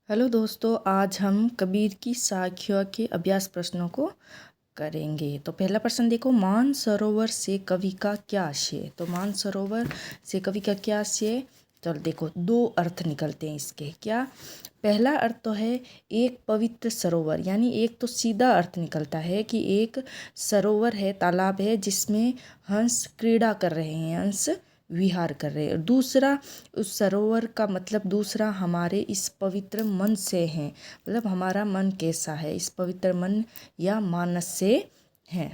Hello दोस्तों, आज हम कबीर की साखियों के अभ्यास प्रश्नों को करेंगे। तो पहला प्रश्न देखो, मानसरोवर से कवि का क्या आशय। तो मानसरोवर से कवि का क्या आशय। चलो देखो, दो अर्थ निकलते हैं इसके। क्या पहला अर्थ तो है एक पवित्र सरोवर, यानी एक तो सीधा अर्थ निकलता है कि एक सरोवर है, तालाब है जिसमें हंस क्रीड़ा कर रहे हैं, हंस विहार कर रहे हैं। दूसरा, उस सरोवर का मतलब दूसरा हमारे इस पवित्र मन से है, मतलब हमारा मन कैसा है, इस पवित्र मन या मानस से है।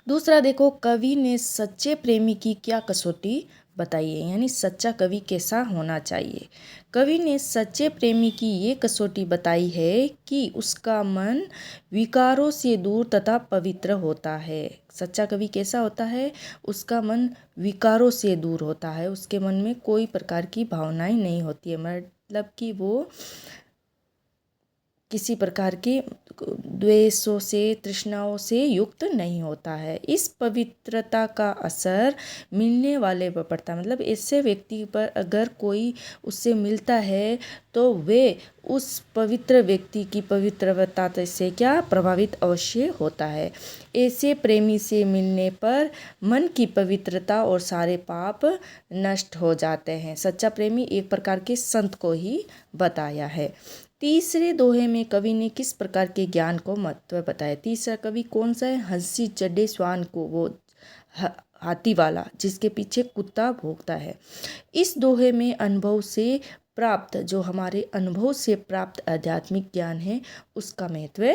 दूसरा देखो, कवि ने सच्चे प्रेमी की क्या कसौटी बताई है, यानी सच्चा कवि कैसा होना चाहिए। कवि ने सच्चे प्रेमी की ये कसौटी बताई है कि उसका मन विकारों से दूर तथा पवित्र होता है। सच्चा कवि कैसा होता है, उसका मन विकारों से दूर होता है, उसके मन में कोई प्रकार की भावनाएं नहीं होती है, मतलब कि वो किसी प्रकार के द्वेषों से, तृष्णाओं से युक्त नहीं होता है। इस पवित्रता का असर मिलने वाले पर पड़ता है, मतलब ऐसे व्यक्ति पर अगर कोई उससे मिलता है तो वे उस पवित्र व्यक्ति की पवित्रता से क्या प्रभावित अवश्य होता है। ऐसे प्रेमी से मिलने पर मन की पवित्रता और सारे पाप नष्ट हो जाते हैं। सच्चा प्रेमी एक प्रकार के संत को ही बताया है। तीसरे दोहे में कवि ने किस प्रकार के ज्ञान को महत्व बताया। तीसरा कवि कौन सा है, हंसी चढ़े श्वान को, वो हाथी वाला जिसके पीछे कुत्ता भौंकता है। इस दोहे में अनुभव से प्राप्त, जो हमारे अनुभव से प्राप्त आध्यात्मिक ज्ञान है, उसका महत्व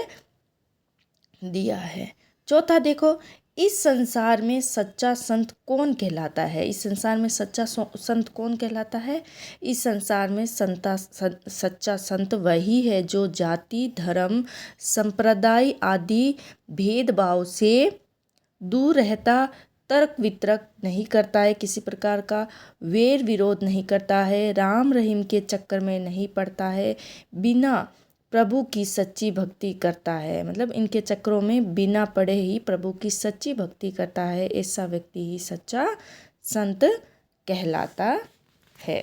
दिया है। चौथा देखो, इस संसार में सच्चा संत कौन कहलाता है। इस संसार में सच्चा संत कौन कहलाता है। इस संसार में सच्चा संत वही है जो जाति, धर्म, संप्रदाय आदि भेदभाव से दूर रहता, तर्क वितर्क नहीं करता है, किसी प्रकार का वैर विरोध नहीं करता है, राम रहीम के चक्कर में नहीं पड़ता है, बिना प्रभु की सच्ची भक्ति करता है, मतलब इनके चक्रों में बिना पड़े ही प्रभु की सच्ची भक्ति करता है, ऐसा व्यक्ति ही सच्चा संत कहलाता है।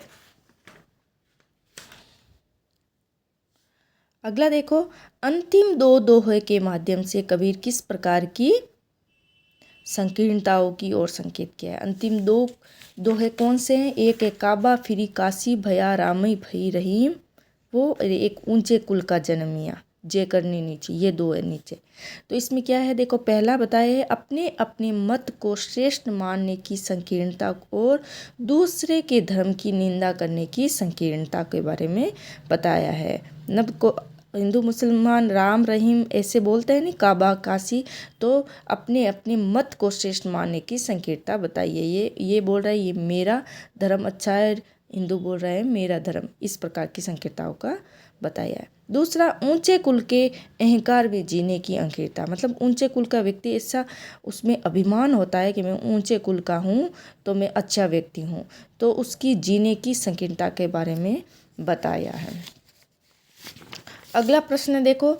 अगला देखो, अंतिम दो दोहे के माध्यम से कबीर किस प्रकार की संकीर्णताओं की ओर संकेत किया है। अंतिम दो दोहे कौन से हैं। एक है काबा फिरी काशी भया रामई भई रहीम, वो एक ऊंचे कुल का जन्मिया, जय करनी नीचे, ये दो है नीचे। तो इसमें क्या है देखो, पहला बताया है अपने अपने मत को श्रेष्ठ मानने की संकीर्णता और दूसरे के धर्म की निंदा करने की संकीर्णता के बारे में बताया है। नब को हिंदू मुसलमान राम रहीम ऐसे बोलते हैं नहीं, काबा काशी, तो अपने अपने मत को श्रेष्ठ मानने की संकीर्णता बताइए। ये बोल रहा है ये मेरा धर्म अच्छा है, हिंदू बोल रहे हैं मेरा धर्म, इस प्रकार की संकीर्णताओं का बताया है। दूसरा, ऊंचे कुल के अहंकार में जीने की अंकितता, मतलब ऊंचे कुल का व्यक्ति ऐसा उसमें अभिमान होता है कि मैं ऊंचे कुल का हूँ तो मैं अच्छा व्यक्ति हूँ, तो उसकी जीने की संकीर्णता के बारे में बताया है। अगला प्रश्न देखो,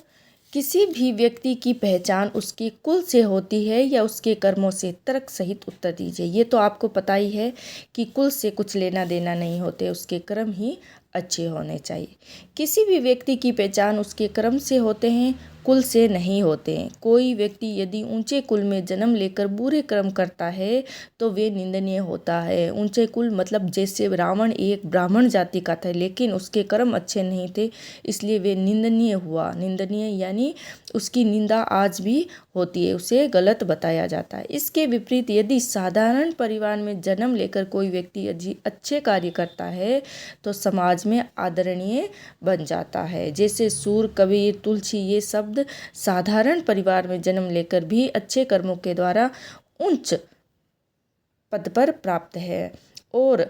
किसी भी व्यक्ति की पहचान उसके कुल से होती है या उसके कर्मों से। तर्क सहित उत्तर दीजिए। ये तो आपको पता ही है कि कुल से कुछ लेना देना नहीं होते, उसके कर्म ही अच्छे होने चाहिए। किसी भी व्यक्ति की पहचान उसके कर्म से होते हैं, कुल से नहीं होते हैं। कोई व्यक्ति यदि ऊंचे कुल में जन्म लेकर बुरे कर्म करता है तो वे निंदनीय होता है। ऊंचे कुल मतलब जैसे रावण एक ब्राह्मण जाति का था लेकिन उसके कर्म अच्छे नहीं थे, इसलिए वे निंदनीय हुआ। निंदनीय यानी उसकी निंदा आज भी होती है, उसे गलत बताया जाता है। इसके विपरीत यदि साधारण परिवार में जन्म लेकर कोई व्यक्ति अच्छे कार्य करता है तो समाज में आदरणीय बन जाता है। जैसे सूर, कबीर, तुलसी, ये शब्द साधारण परिवार में जन्म लेकर भी अच्छे कर्मों के द्वारा उच्च पद पर प्राप्त है। और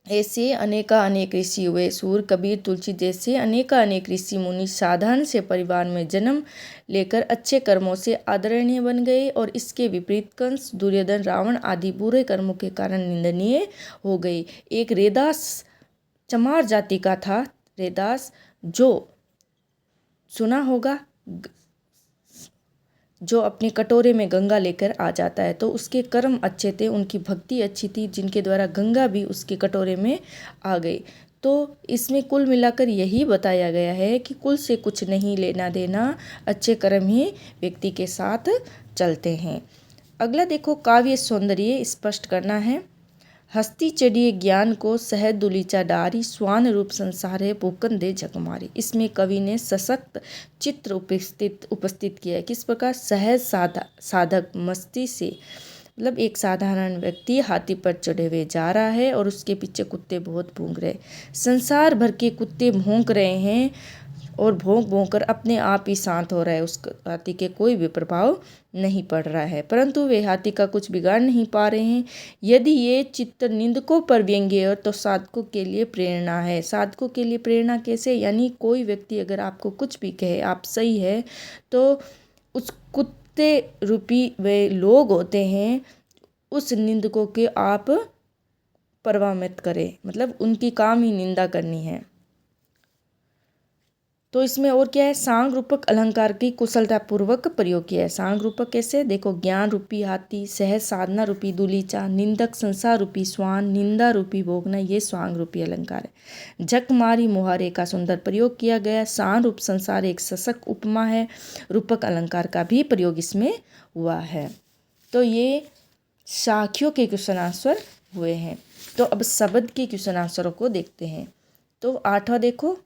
ऐसे अनेक ऋषि हुए। सूर, कबीर, तुलसी जैसे अनेक ऋषि मुनि साधारण से परिवार में जन्म लेकर अच्छे कर्मों से आदरणीय बन गए, और इसके विपरीत कंस, दुर्योधन, रावण आदि बुरे कर्मों के कारण निंदनीय हो गए। एक रेदास चमार जाति का था। रेदास, जो सुना होगा, जो अपने कटोरे में गंगा लेकर आ जाता है, तो उसके कर्म अच्छे थे, उनकी भक्ति अच्छी थी, जिनके द्वारा गंगा भी उसके कटोरे में आ गई। तो इसमें कुल मिलाकर यही बताया गया है कि कुल से कुछ नहीं लेना देना, अच्छे कर्म ही व्यक्ति के साथ चलते हैं। अगला देखो, काव्य सौंदर्य स्पष्ट करना है। हस्ती चढ़िए ज्ञान को सहज दुलीचा डारी, स्वान रूप संसार है भूकन दे झकमारी। इसमें कवि ने सशक्त चित्र उपस्थित किया है। किस प्रकार? सहज साधक मस्ती से, मतलब एक साधारण व्यक्ति हाथी पर चढ़े हुए जा रहा है और उसके पीछे कुत्ते बहुत भौंक रहे, संसार भर के कुत्ते भौंक रहे हैं और भौंक भौंक कर अपने आप ही शांत हो रहा है, उस हाथी के कोई भी प्रभाव नहीं पड़ रहा है, परंतु वे हाथी का कुछ बिगाड़ नहीं पा रहे हैं। यदि ये चित्र निंदकों पर व्यंग्य है तो साधकों के लिए प्रेरणा है। साधकों के लिए प्रेरणा कैसे? यानी कोई व्यक्ति अगर आपको कुछ भी कहे, आप सही है, तो उस कुत्ते रूपी वे लोग होते हैं, उस निंदकों के आप परवाह मत करें, मतलब उनकी काम ही निंदा करनी है। तो इसमें और क्या है? सांग रूपक अलंकार की कुशलतापूर्वक प्रयोग किया है। सांग रूपक कैसे? देखो, ज्ञान रूपी हाथी, सहज साधना रूपी दूलीचा, निंदक संसार रूपी स्वान, निंदा रूपी भोगना, ये स्वांग रूपी अलंकार है। झक मारी मुहारे का सुंदर प्रयोग किया गया। सांग रूप संसार एक सशक उपमा है। रूपक अलंकार का भी प्रयोग इसमें हुआ है। तो ये साखियों के क्वेश्चन आंसर हुए हैं। तो अब शब्द के क्वेश्चन आंसरों को देखते हैं। तो 8वां देखो,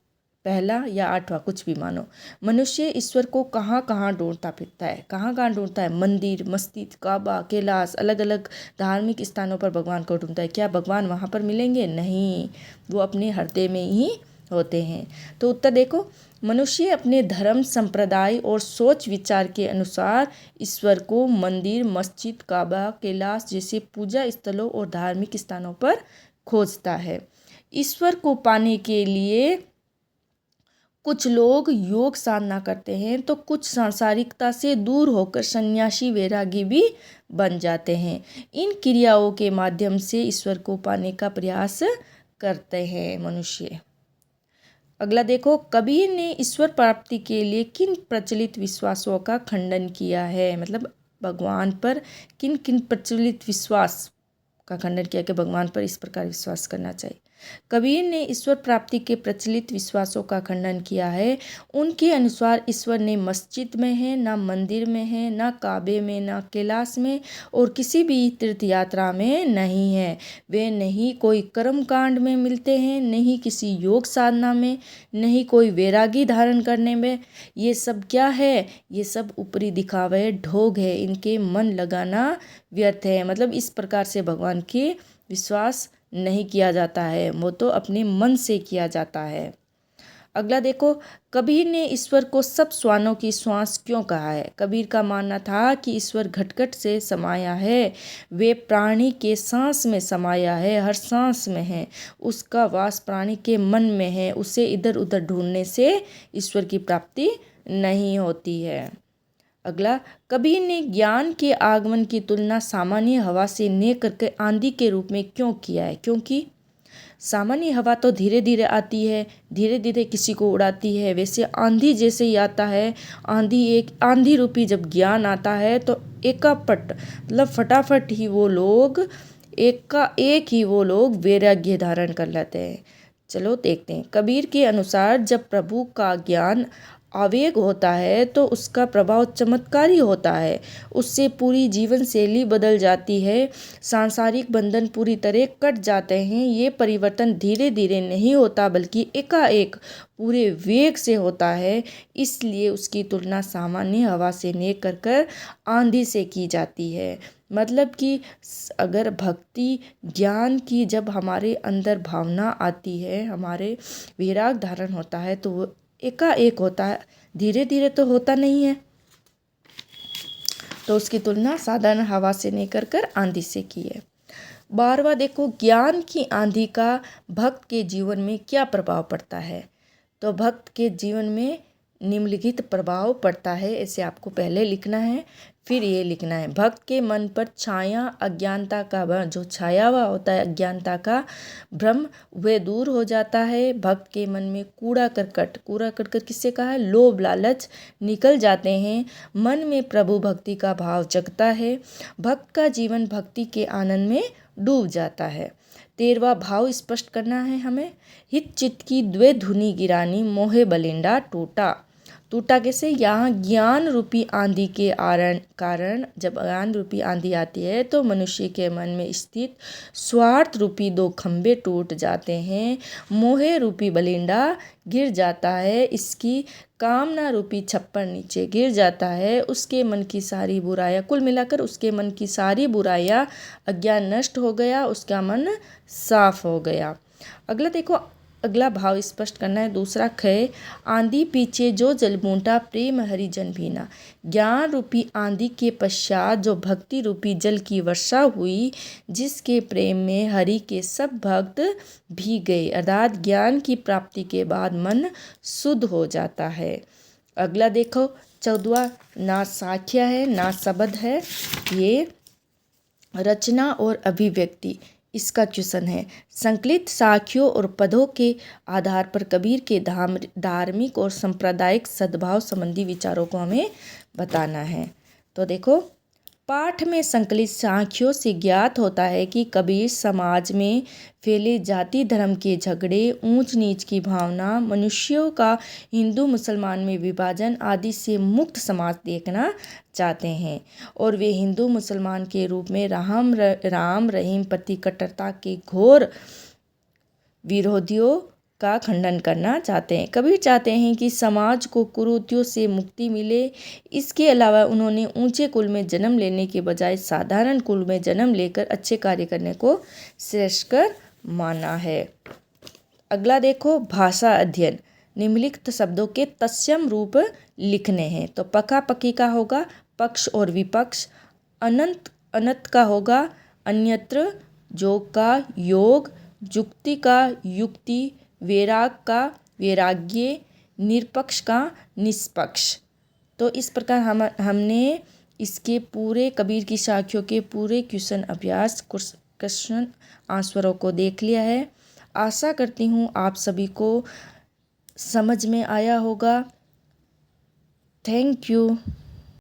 पहला या 8वां कुछ भी मानो। मनुष्य ईश्वर को कहाँ कहाँ ढूंढता फिरता है। कहाँ कहाँ ढूंढता है? मंदिर, मस्जिद, काबा, कैलाश, अलग अलग धार्मिक स्थानों पर भगवान को ढूंढता है। क्या भगवान वहाँ पर मिलेंगे? नहीं, वो अपने हृदय में ही होते हैं। तो उत्तर देखो, मनुष्य अपने धर्म, संप्रदाय और सोच विचार के अनुसार ईश्वर को मंदिर, मस्जिद, काबा, कैलाश जैसे पूजा स्थलों और धार्मिक स्थानों पर खोजता है। ईश्वर को पाने के लिए कुछ लोग योग साधना करते हैं, तो कुछ सांसारिकता से दूर होकर सन्यासी वैरागी भी बन जाते हैं। इन क्रियाओं के माध्यम से ईश्वर को पाने का प्रयास करते हैं मनुष्य। अगला देखो, कबीर ने ईश्वर प्राप्ति के लिए किन प्रचलित विश्वासों का खंडन किया है। मतलब भगवान पर किन किन प्रचलित विश्वास का खंडन किया कि भगवान पर इस प्रकार विश्वास करना चाहिए। कबीर ने ईश्वर प्राप्ति के प्रचलित विश्वासों का खंडन किया है। उनके अनुसार ईश्वर न मस्जिद में है, ना मंदिर में है, ना काबे में, ना कैलाश में और किसी भी तीर्थ यात्रा में नहीं है। वे नहीं कोई कर्म कांड में मिलते हैं, नहीं किसी योग साधना में, नहीं कोई वैरागी धारण करने में। ये सब क्या है? ये सब ऊपरी दिखावे ढोंग है, इनके मन लगाना व्यर्थ है। मतलब इस प्रकार से भगवान के विश्वास नहीं किया जाता है, वो तो अपने मन से किया जाता है। अगला देखो, कबीर ने ईश्वर को सब श्वानों की श्वास क्यों कहा है। कबीर का मानना था कि ईश्वर घट से समाया है, वे प्राणी के सांस में समाया है, हर सांस में है, उसका वास प्राणी के मन में है, उसे इधर उधर ढूंढने से ईश्वर की प्राप्ति नहीं होती है। अगला, कबीर ने ज्ञान के आगमन की तुलना सामान्य हवा से न करके आंधी के रूप में क्यों किया है। क्योंकि सामान्य हवा तो धीरे धीरे आती है, धीरे धीरे किसी को उड़ाती है, वैसे आंधी जैसे ही आता है। आंधी रूपी जब ज्ञान आता है तो एकापट मतलब फटाफट ही वो लोग एक ही वो लोग वैराग्य धारण कर लेते हैं। चलो देखते हैं। कबीर के अनुसार जब प्रभु का ज्ञान आवेग होता है तो उसका प्रभाव चमत्कारी होता है, उससे पूरी जीवन शैली बदल जाती है, सांसारिक बंधन पूरी तरह कट जाते हैं। ये परिवर्तन धीरे धीरे नहीं होता बल्कि एकाएक पूरे वेग से होता है, इसलिए उसकी तुलना सामान्य हवा से न कर आंधी से की जाती है। मतलब कि अगर भक्ति ज्ञान की जब हमारे अंदर भावना आती है, हमारे वैराग धारण होता है, तो वो एकाएक होता है, धीरे धीरे तो होता नहीं है। तो उसकी तुलना साधारण हवा से नहीं कर आंधी से की है। 12वां देखो, ज्ञान की आंधी का भक्त के जीवन में क्या प्रभाव पड़ता है। तो भक्त के जीवन में निम्नलिखित प्रभाव पड़ता है, ऐसे आपको पहले लिखना है, फिर ये लिखना है। भक्त के मन पर छाया अज्ञानता का जो छाया हुआ होता है अज्ञानता का भ्रम, वह दूर हो जाता है। भक्त के मन में कूड़ा करकट किससे कहा है? लोभ लालच निकल जाते हैं। मन में प्रभु भक्ति का भाव जगता है। भक्त का जीवन भक्ति के आनंद में डूब जाता है। 13वां भाव स्पष्ट करना है हमें। हित चित्त की द्वे धुनी गिरानी, मोहे बलिंडा टूटा। टूटा कैसे? यहाँ ज्ञान रूपी आंधी के कारण जब ज्ञान रूपी आंधी आती है तो मनुष्य के मन में स्थित स्वार्थ रूपी 2 खंभे टूट जाते हैं। मोहे रूपी बलिंडा गिर जाता है, इसकी कामना रूपी छप्पर नीचे गिर जाता है। उसके मन की सारी बुराइयाँ, कुल मिलाकर उसके मन की सारी बुराइयाँ, अज्ञान नष्ट हो गया, उसका मन साफ हो गया। अगला देखो, अगला भाव स्पष्ट करना है। दूसरा ख, आंधी पीछे जो जलबूंटा, प्रेम हरिजन भीना। ज्ञान रूपी आंधी के पश्चात जो भक्ति रूपी जल की वर्षा हुई, जिसके प्रेम में हरि के सब भक्त भीग गए, अर्थात ज्ञान की प्राप्ति के बाद मन शुद्ध हो जाता है। अगला देखो 14वां, ना साख्या है ना शब्द है, ये रचना और अभिव्यक्ति। इसका क्वेश्चन है, संकलित साखियों और पदों के आधार पर कबीर के धार्मिक और सांप्रदायिक सद्भाव संबंधी विचारों को हमें बताना है। तो देखो, पाठ में संकलित साखियों से ज्ञात होता है कि कबीर समाज में फैले जाति धर्म के झगड़े, ऊंच नीच की भावना, मनुष्यों का हिंदू मुसलमान में विभाजन आदि से मुक्त समाज देखना चाहते हैं और वे हिंदू मुसलमान के रूप में राम रहीम प्रति कट्टरता के घोर विरोधियों का खंडन करना चाहते हैं। कबीर चाहते हैं कि समाज को कुरीतियों से मुक्ति मिले। इसके अलावा उन्होंने ऊंचे कुल में जन्म लेने के बजाय साधारण कुल में जन्म लेकर अच्छे कार्य करने को श्रेष्ठकर माना है। अगला देखो, भाषा अध्ययन। निम्नलिखित शब्दों के तत्सम रूप लिखने हैं। तो पका पकी का होगा पक्ष और विपक्ष, अनंत अनंत का होगा अन्यत्र, जोग का योग, जुक्ति का युक्ति, वैराग का वैराग्य, निरपक्ष का निष्पक्ष। तो इस प्रकार हमने इसके पूरे कबीर की साखियों के पूरे क्वेश्चन अभ्यास क्वेश्चन आंसरों को देख लिया है। आशा करती हूँ आप सभी को समझ में आया होगा। Thank you.